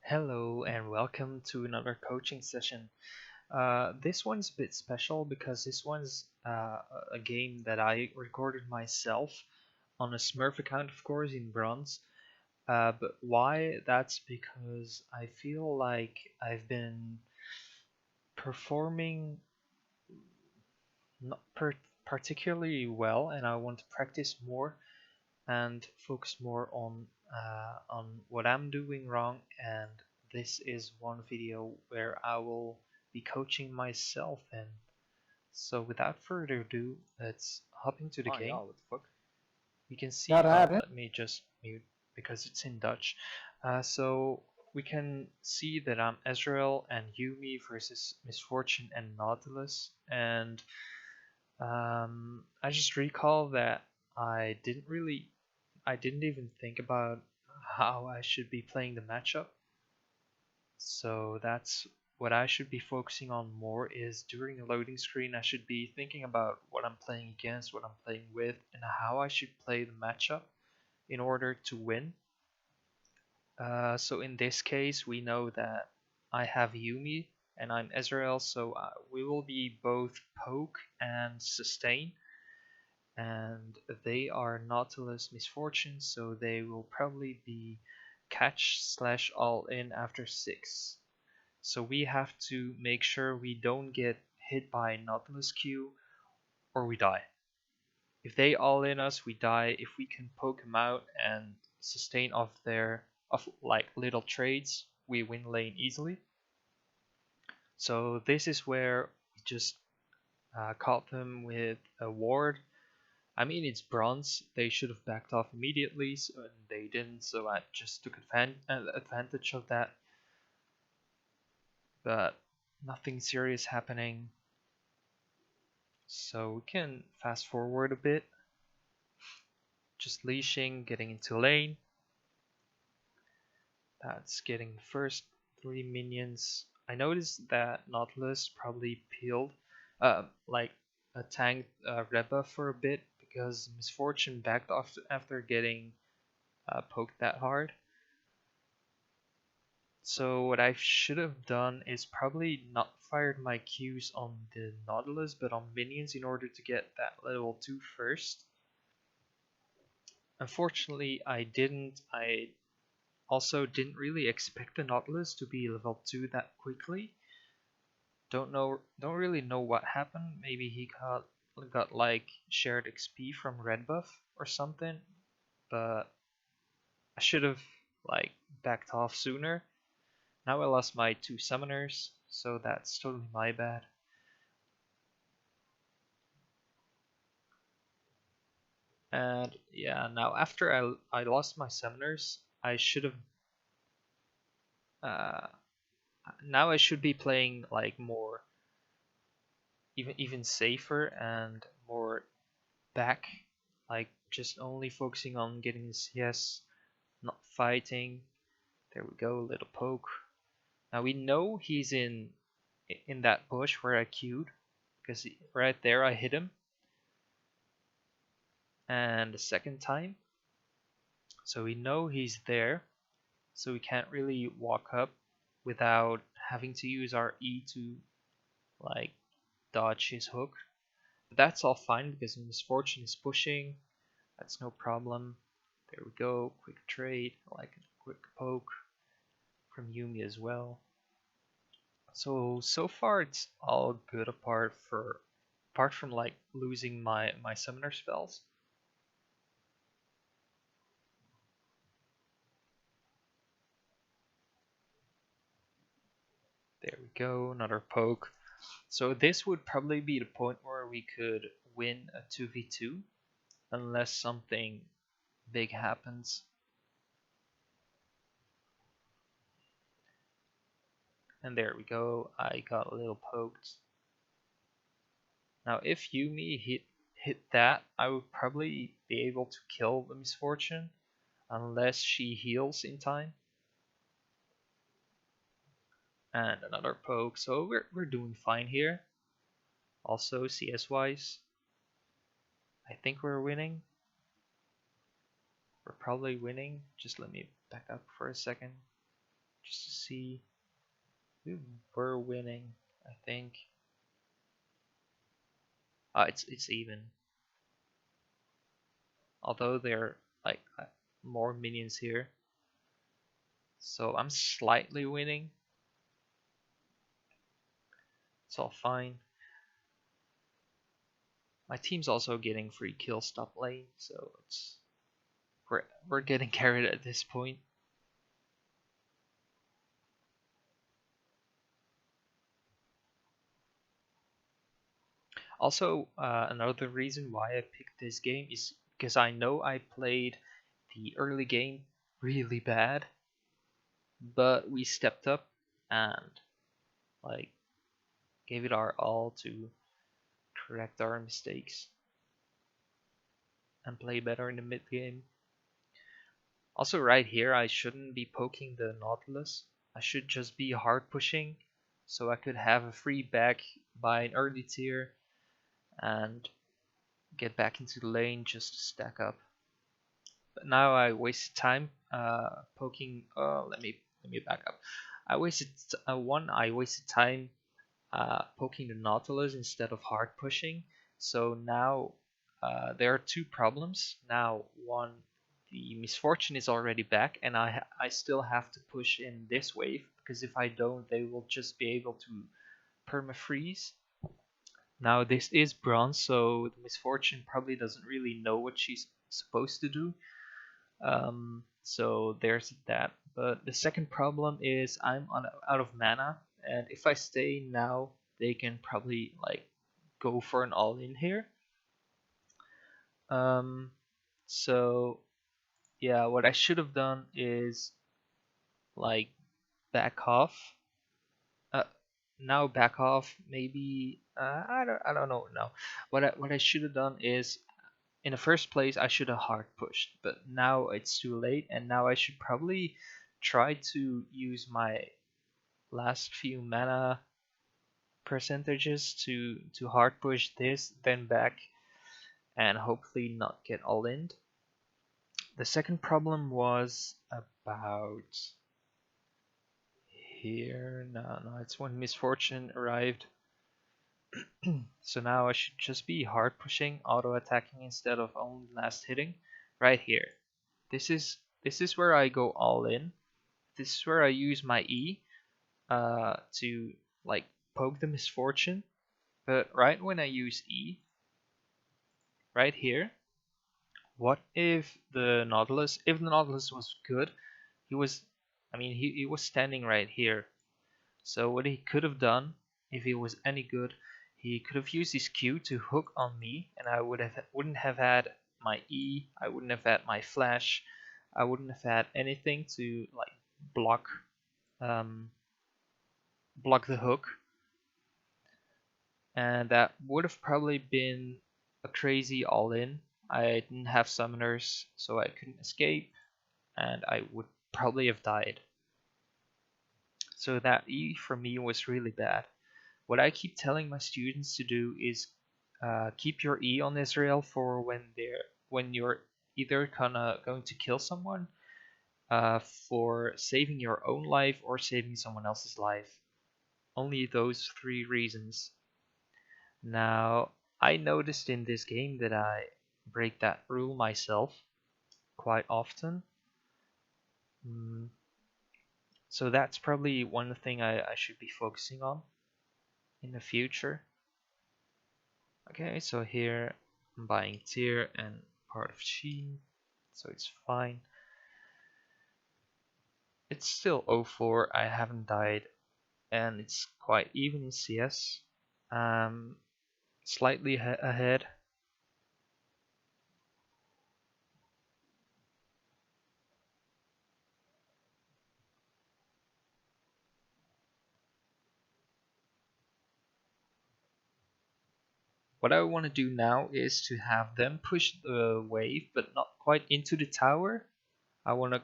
Hello and welcome to another coaching session. This one's a bit special because this one's a game that I recorded myself on a Smurf account, of course, in bronze. But why? That's because I feel like I've been performing not particularly well, and I want to practice more and focus more on what I'm doing wrong. And this is one video where I will be coaching myself in. So without further ado, let's hop into the Oh yeah, game. what the fuck? You can see. Got at it. Let me just mute because it's in Dutch. So we can see that I'm Ezreal and Yumi versus Misfortune and Nautilus, and I just recall that I didn't even think about how I should be playing the matchup. So that's what I should be focusing on more is during the loading screen I should be thinking about what I'm playing against, what I'm playing with, and how I should play the matchup in order to win. So in this case we know that I have Yumi and I'm Ezreal, so we will be both poke and sustain, and they are Nautilus Misfortune, so they will probably be catch slash all in after 6. So we have to make sure we don't get hit by Nautilus Q or we die. If they all in us, we die. If we can poke them out and sustain off their of like little trades, we win lane easily. So this is where we just caught them with a ward. I mean, it's bronze. They should have backed off immediately, and they didn't. So I just took advantage of that. But nothing serious happening. So we can fast forward a bit. Just leashing, getting into lane. That's getting the first 3 minions. I noticed that Nautilus probably peeled, like a tank red buff for a bit because Misfortune backed off after getting poked that hard. So what I should have done is probably not fired my Qs on the Nautilus but on minions in order to get that level 2 first. Unfortunately I didn't. I also didn't really expect the Nautilus to be level 2 that quickly. Don't really know what happened. Maybe he got like shared XP from red buff or something, but I should have like backed off sooner. Now I lost my 2 summoners, so that's totally my bad. And yeah, now after I lost my summoners, I should have uh, now I should be playing like more even safer and more back, like just only focusing on getting his CS, not fighting. There we go, little poke. Now we know he's in that bush where I queued because right there I hit him, and the second time, so we know he's there. So we can't really walk up without having to use our E to like dodge his hook. But that's all fine because Misfortune is pushing. That's no problem. There we go. Quick trade, like a quick poke from Yumi as well. So far it's all good apart from like losing my summoner spells. There we go, another poke. So this would probably be the point where we could win a 2v2 unless something big happens. And there we go, I got a little poked. Now if Yumi hit that, I would probably be able to kill the Misfortune unless she heals in time. And another poke, so we're doing fine here. Also CS wise, I think we're winning. We're probably winning. Just let me back up for a second. just to see. We were winning, I think. It's even. Although there are like more minions here, so I'm slightly winning. It's all fine. My team's also getting free kills top lane, so we're getting carried at this point. Also, another reason why I picked this game is because I know I played the early game really bad, but we stepped up and like gave it our all to correct our mistakes and play better in the mid game. Also, right here, I shouldn't be poking the Nautilus. I should just be hard pushing so I could have a free back by an early tier and get back into the lane just to stack up. But now I wasted time poking. Let me back up. I wasted time poking the Nautilus instead of hard pushing. So now there are two problems. Now one, the misfortune is already back, and I still have to push in this wave because if I don't, they will just be able to perma freeze. Now this is bronze, so the misfortune probably doesn't really know what she's supposed to do. So there's that. But the second problem is out of mana, and if I stay now, they can probably like go for an all-in here. Um, so yeah, what I should have done is like back off. Uh, Now back off. Maybe I don't know now. What I should have done is in the first place I should have hard pushed, but now it's too late, and now I should probably try to use my last few mana percentages to hard push this, then back, and hopefully not get all in. The second problem was about here. No, it's when misfortune arrived. So now I should just be hard pushing, auto attacking instead of only last hitting. Right here. This is where I go all in. This is where I use my E to like poke the misfortune. But right when I use E, right here, what if if the Nautilus was good, he was standing right here. So what he could have done, if he was any good, he could have used his Q to hook on me, and I wouldn't have had my E, I wouldn't have had my flash, I wouldn't have had anything to like block um, block the hook, and that would have probably been a crazy all-in. I didn't have summoners, so I couldn't escape, and I would probably have died. So that E for me was really bad. What I keep telling my students to do is keep your E on Ezreal for when you're either going to kill someone, for saving your own life or saving someone else's life. Only those three reasons. Now, I noticed in this game that I break that rule myself quite often. So that's probably one thing I should be focusing on in the future. Okay, so here I'm buying tier and part of Sheen, so it's fine. It's still 04, I haven't died, and it's quite even in CS. Slightly ahead. What I want to do now is to have them push the wave, but not quite into the tower. I want to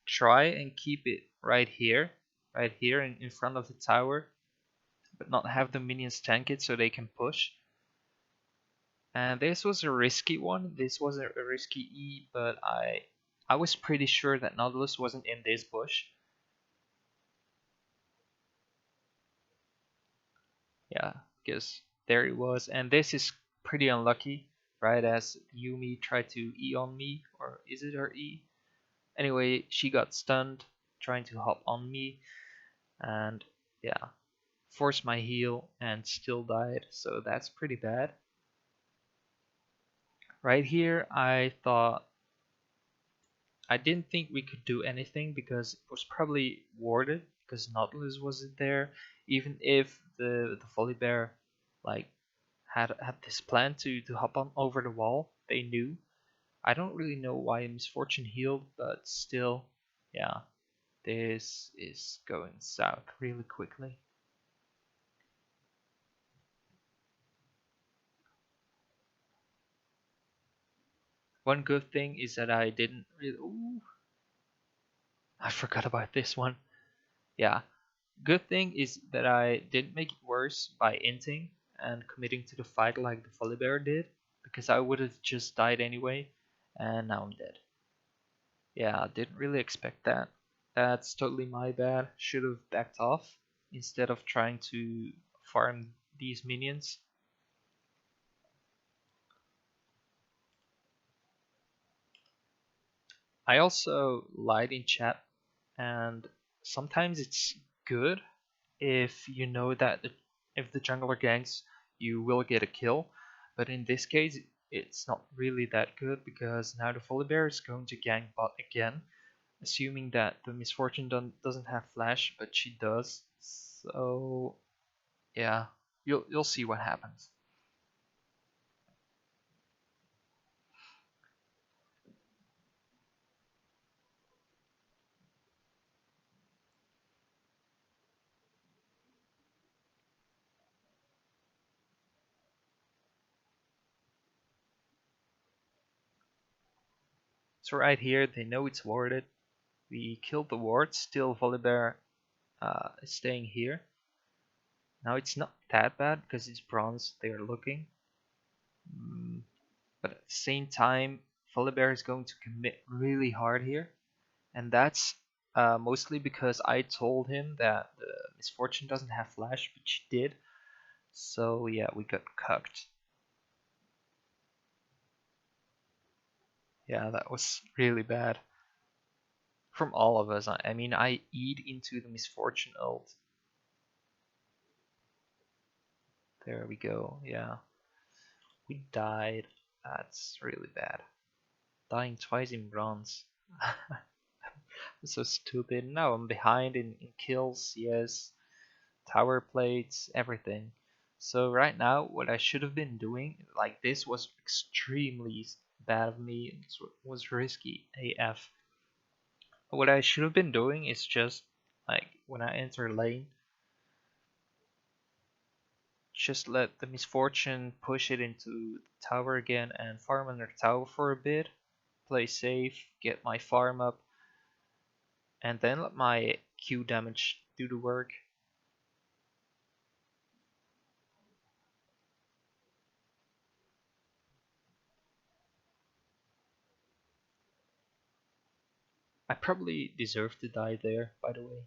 try and keep it right here in front of the tower, but not have the minions tank it so they can push. And this was a risky one. This was a risky E, but I was pretty sure that Nautilus wasn't in this bush. Yeah, because there it was, and this is pretty unlucky, right? As Yumi tried to E on me, or is it her E? Anyway, she got stunned trying to hop on me, and yeah, forced my heal and still died, so that's pretty bad. Right here, I didn't think we could do anything because it was probably warded because Nautilus wasn't there. Even if the Volibear like had this plan to hop on over the wall, they knew. I don't really know why Misfortune healed, but still, yeah, this is going south really quickly. One good thing is that I didn't really. Ooh, I forgot about this one. Yeah, good thing is that I didn't make it worse by inting and committing to the fight like the Volibear did, because I would have just died anyway, and now I'm dead. Yeah, didn't really expect that. That's totally my bad. Should have backed off instead of trying to farm these minions. I also lied in chat, and sometimes it's good if you know that if the jungler ganks, you will get a kill. But in this case, it's not really that good because now the Volibear is going to gank bot again, assuming that the Misfortune doesn't have flash, but she does. So yeah, you'll see what happens. So right here, they know it's warded. We killed the ward. Still, Volibear is staying here. Now it's not that bad because it's bronze. They are looking. Mm, but at the same time, Volibear is going to commit really hard here, and that's mostly because I told him that the Misfortune doesn't have flash, but she did. So yeah, we got cucked. Yeah, that was really bad from all of us. I mean, I eat into the Misfortune ult. There we go. Yeah, we died. That's really bad. Dying twice in bronze. So stupid. Now I'm behind in kills, yes, tower plates, everything. So right now, what I should have been doing, like this was extremely bad of me. It was risky AF. What I should have been doing is just like when I enter lane, just let the Misfortune push it into the tower again and farm under tower for a bit, play safe, get my farm up, and then let my Q damage do the work. I probably deserve to die there, by the way.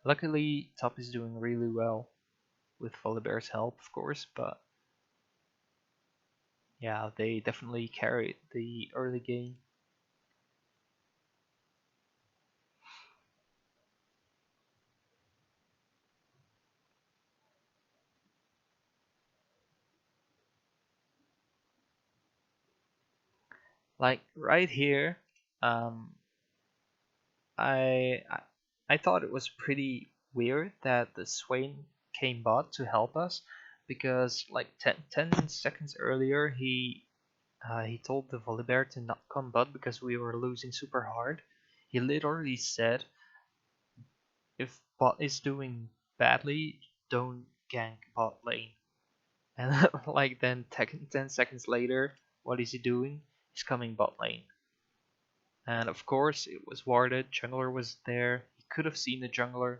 Luckily, top is doing really well with Volibear's help, of course, but yeah, they definitely carried the early game. Like right here, um, I, I I thought it was pretty weird that the Swain came bot to help us because like 10 seconds earlier he told the Volibear to not come bot because we were losing super hard. He literally said if bot is doing badly, don't gank bot lane. And like then 10 seconds later, what is he doing? He's coming bot lane. And of course, it was warded. Jungler was there. He could have seen the jungler,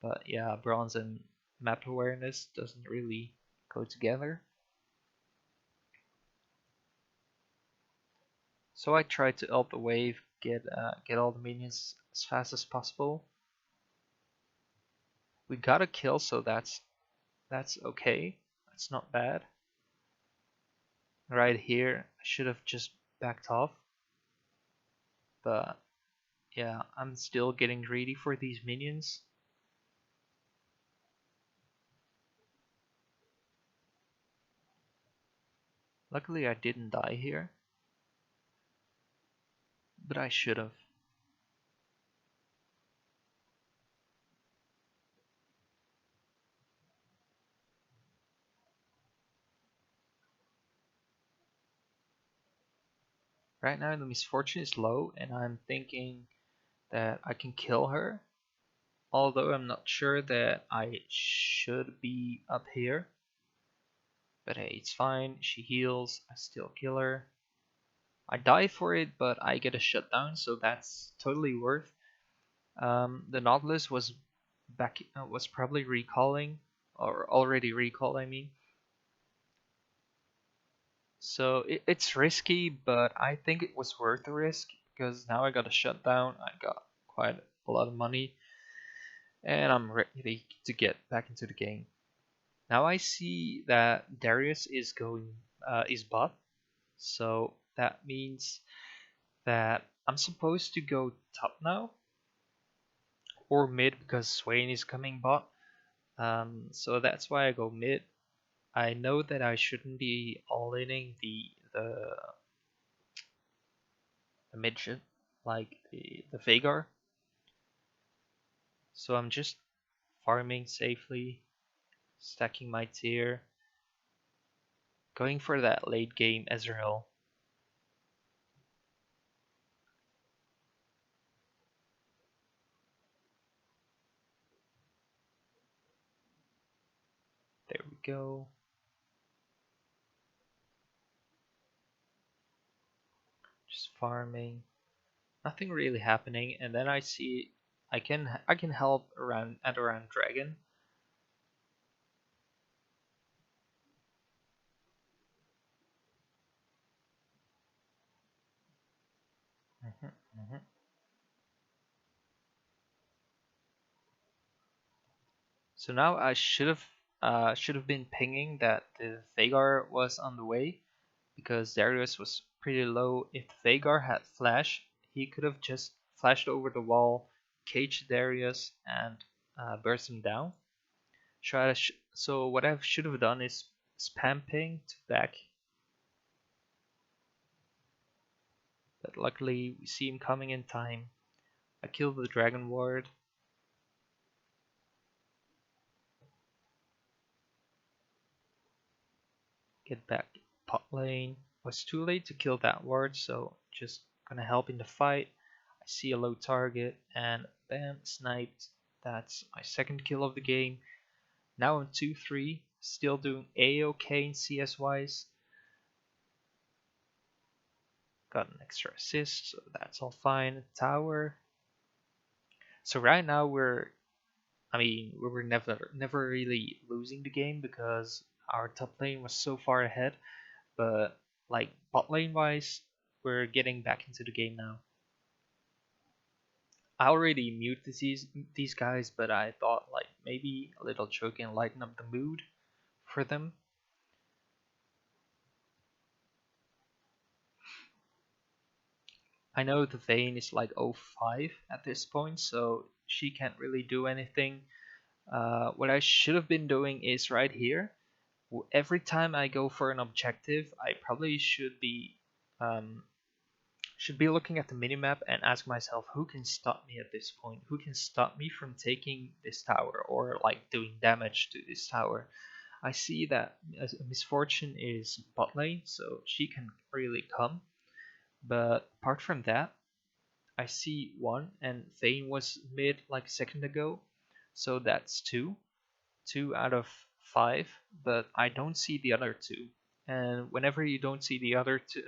but yeah, bronze and map awareness doesn't really go together. So I tried to ult the wave, get all the minions as fast as possible. We got a kill, so that's okay. That's not bad. Right here, I should have just backed off, but yeah, I'm still getting greedy for these minions. Luckily, I didn't die here, but I should have. Right now, the misfortune is low, and I'm thinking that I can kill her. Although I'm not sure that I should be up here. But hey, it's fine. She heals. I still kill her. I die for it, but I get a shutdown, so that's totally worth. The Nautilus was probably recalling, or already recalled, I mean. So it's risky, but I think it was worth the risk because now I got a shutdown. I got quite a lot of money, and I'm ready to get back into the game. Now I see that Darius is going is bot, so that means that I'm supposed to go top now or mid because Swain is coming bot. So that's why I go mid. I know that I shouldn't be all-inning the midget like the Veigar, so I'm just farming safely, stacking my tier, going for that late game Ezreal. There we go. Just farming. Nothing really happening, and then I see I can help around dragon. Mhm, mhm. So now I should have been pinging that the Veigar was on the way because Darius was pretty low. If Veigar had flash, he could have just flashed over the wall, caged Darius, and burst him down. So what I should have done is spam ping to back, but luckily we see him coming in time. I killed the dragon ward. Get back pot lane. Was too late to kill that ward, so just gonna help in the fight. I see a low target and bam, sniped. That's my second kill of the game. Now I'm 2-3, still doing a-okay in CS wise. Got an extra assist, so that's all fine. Tower. So right now we were never really losing the game because our top lane was so far ahead. But like bot lane wise, we're getting back into the game now. I already muted these guys, but I thought like maybe a little joke and lighten up the mood for them. I know the Vayne is like 05 at this point, so she can't really do anything. What I should have been doing is right here. Every time I go for an objective, I probably um, should be looking at the minimap and ask myself who can stop me at this point, who can stop me from taking this tower or like doing damage to this tower. I see that misfortune is bot lane, so she can really come, but apart from that, I see one, and Thane was mid like a second ago, so that's two out of five, but I don't see the other two. And whenever you don't see the other two,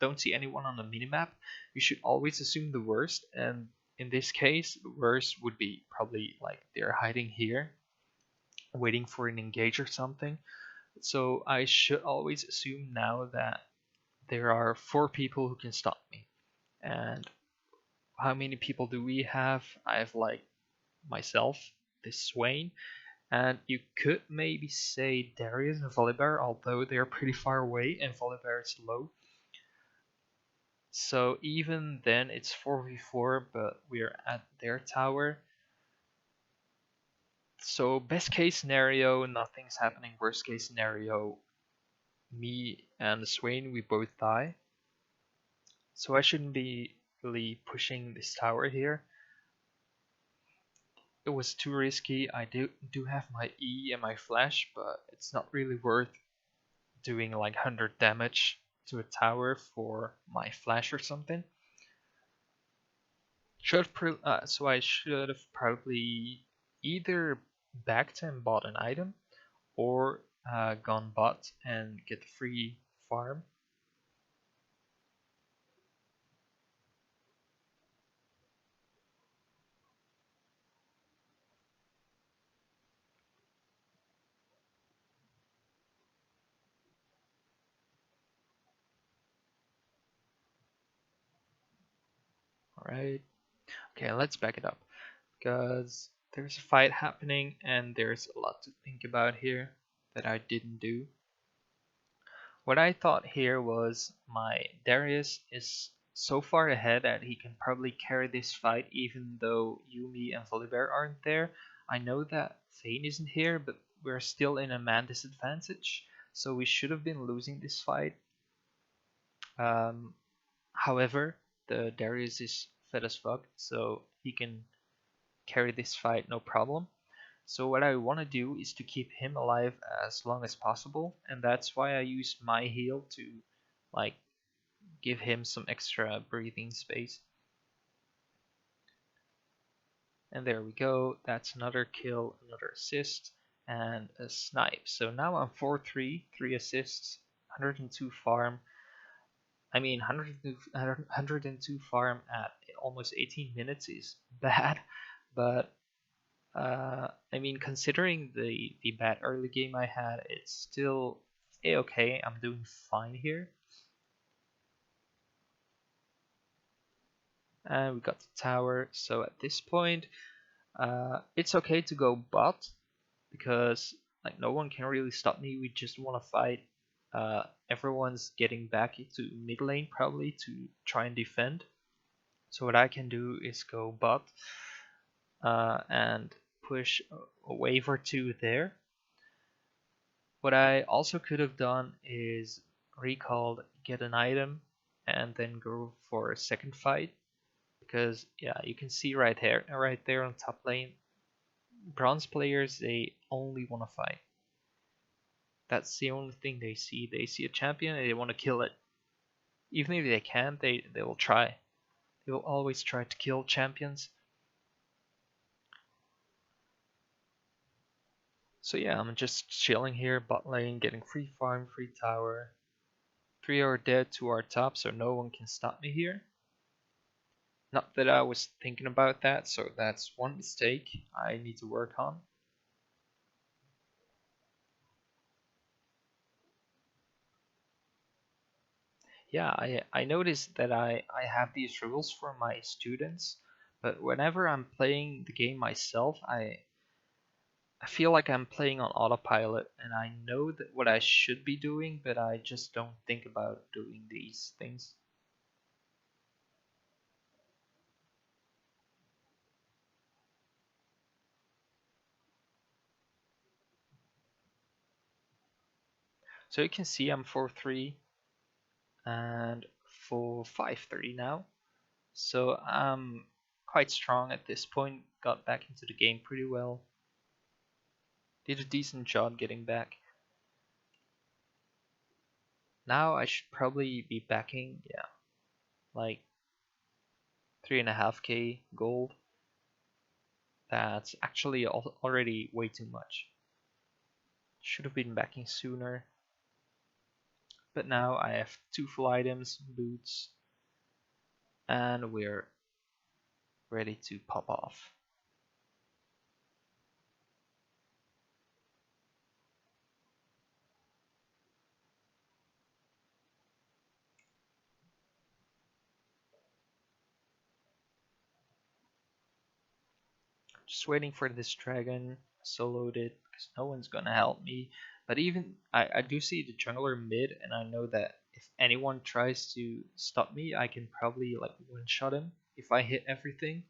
don't see anyone on the minimap, you should always assume the worst. And in this case, the worst would be probably like they're hiding here, waiting for an engage or something. So I should always assume now that there are four people who can stop me. And how many people do we have? I have like myself. this Swain. And you could maybe say Darius and Volibear, although they're pretty far away and Volibear is low. So even then it's 4v4, but we're at their tower. So best case scenario, nothing's happening. Worst case scenario, me and Swain, we both die. So I shouldn't be really pushing this tower here. It was too risky. I do have my E and my flash, but it's not really worth doing like 100 damage to a tower for my flash or something. So I should have probably either backed and bought an item, or gone bot and get free farm. Alright. Okay, let's back it up. Because there's a fight happening and there's a lot to think about here that I didn't do. What I thought here was my Darius is so far ahead that he can probably carry this fight even though Yuumi and Volibear aren't there. I know that Vayne isn't here, but we're still in a man disadvantage, so we should have been losing this fight. However, the Darius is fed as fuck, so he can carry this fight no problem. So what I want to do is to keep him alive as long as possible, and that's why I use my heal to like give him some extra breathing space. And there we go, that's another kill, another assist, and a snipe. So now I'm 4-3, 3 assists, 102 farm. I mean, 102 farm at almost 18 minutes is bad, but I mean, considering the bad early game I had, it's still okay. I'm doing fine here. And we got the tower, so at this point, it's okay to go bot, because like no one can really stop me. We just want to fight. Everyone's getting back into mid lane probably to try and defend. So what I can do is go bot and push a wave or two there. What I also could have done is recalled, get an item, and then go for a second fight. Because yeah, you can see right there on top lane, bronze players, they only want to fight. That's the only thing they see. They see a champion and they want to kill it. Even if they can't, they will try. They will always try to kill champions. So yeah, I'm just chilling here, bot lane, getting free farm, free tower. 3 are dead, 2 are top, so no one can stop me here. Not that I was thinking about that, so that's one mistake I need to work on. Yeah, I noticed that I have these rules for my students, but whenever I'm playing the game myself, I feel like I'm playing on autopilot, and I know that what I should be doing, but I just don't think about doing these things. So you can see I'm 4-3 and full 5-3 now. So I'm quite strong at this point, got back into the game pretty well. Did a decent job getting back. Now I should probably be backing, yeah, like 3.5k gold. That's actually already way too much. Should have been backing sooner. But now I have 2 full items, boots, and we're ready to pop off. just waiting for this dragon. Soloed it because no one's gonna help me. But even I do see the jungler mid, and I know that if anyone tries to stop me, I can probably like one shot him if I hit everything.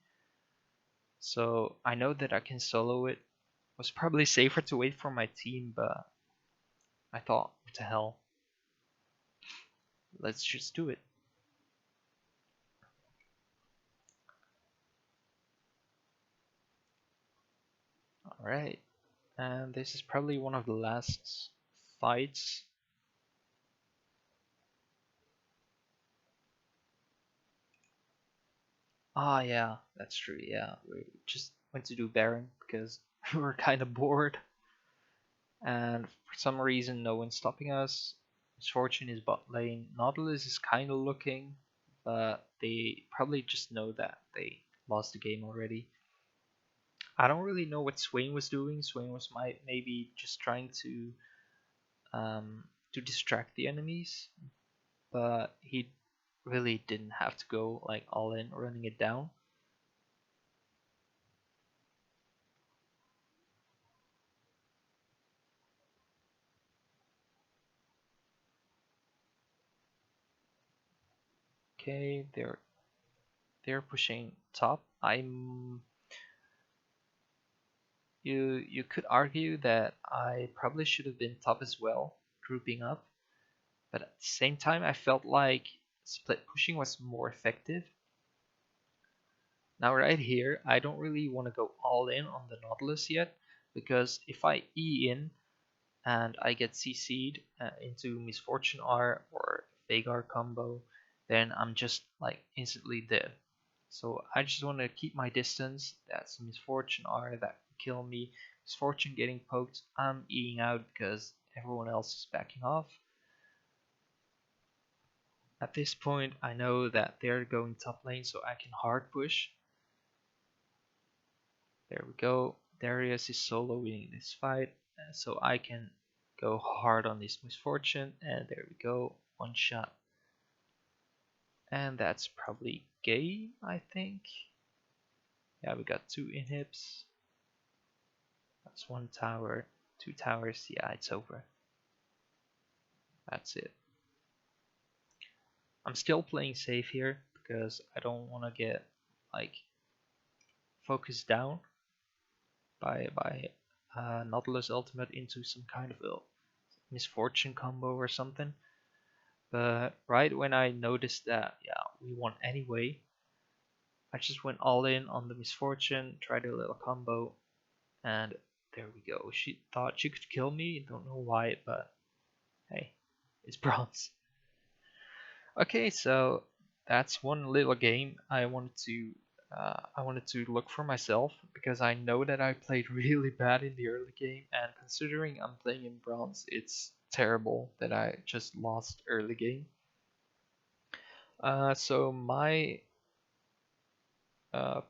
So I know that I can solo it. Was probably safer to wait for my team, but I thought, what the hell? Let's just do it. Alright. And this is probably one of the last fights. Ah, yeah, that's true. Yeah, we just went to do Baron because we were kind of bored, and for some reason, no one's stopping us. Misfortune is bot lane. Nautilus is kind of looking, but they probably just know that they lost the game already. I don't really know what Swain was doing. Swain was maybe just trying to distract the enemies, but he really didn't have to go like all in running it down. Okay, they're pushing top. You could argue that I probably should have been top as well, grouping up, but at the same time I felt like split pushing was more effective. Now right here, I don't really want to go all in on the Nautilus yet, because if I E in and I get CC'd into Misfortune R or Vagar combo, then I'm just like instantly dead. So I just want to keep my distance. That's Misfortune R that can kill me. Misfortune getting poked, I'm eating out because everyone else is backing off. At this point, I know that they're going top lane, so I can hard push. There we go. Darius is solo winning this fight, so I can go hard on this Misfortune, and there we go, one shot. And that's probably game, I think. Yeah, we got 2 inhibs. That's 1 tower, 2 towers. Yeah, it's over. That's it. I'm still playing safe here because I don't want to get like focused down by Nautilus ultimate into some kind of a misfortune combo or something. But right when I noticed that, yeah, we won anyway, I just went all in on the misfortune, tried a little combo, and there we go. She thought she could kill me, don't know why, but hey, it's bronze. Okay, so that's one little game I wanted to look for myself because I know that I played really bad in the early game, and considering I'm playing in bronze, it's terrible that I just lost early game. So my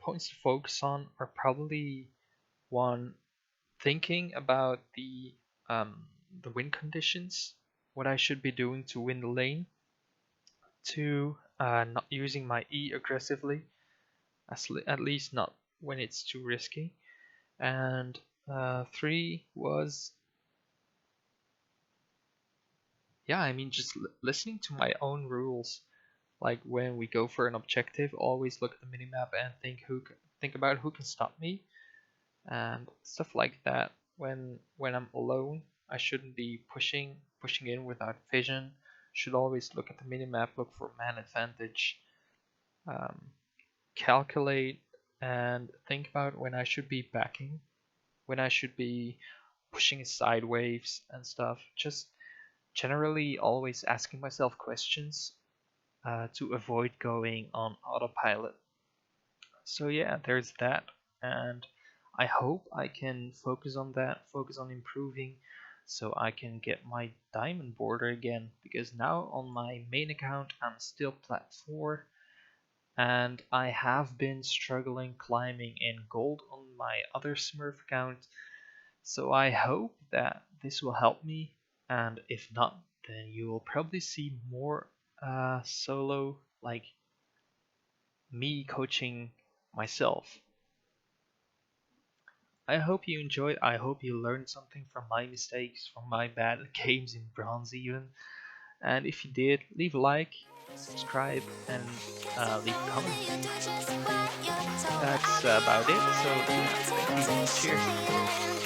points to focus on are probably one, thinking about the win conditions, what I should be doing to win the lane. Two, not using my E aggressively, at least not when it's too risky. And three was, yeah, I mean, just listening to my own rules. Like when we go for an objective, always look at the minimap and think about who can stop me and stuff like that. When I'm alone, I shouldn't be pushing in without vision. Should always look at the minimap, look for man advantage, um, calculate, and think about when I should be backing, when I should be pushing side waves and stuff. Just generally always asking myself questions to avoid going on autopilot. So yeah, there's that, and I hope I can focus on that, focus on improving, so I can get my diamond border again. Because now on my main account I'm still plat 4, and I have been struggling climbing in gold on my other Smurf account. So I hope that this will help me, and if not, then you will probably see more solo, like me coaching myself. I hope you enjoyed. I hope you learned something from my mistakes, from my bad games in bronze even. And if you did, leave a like, subscribe, and leave a comment. That's about it. So yeah, thank you. Cheers.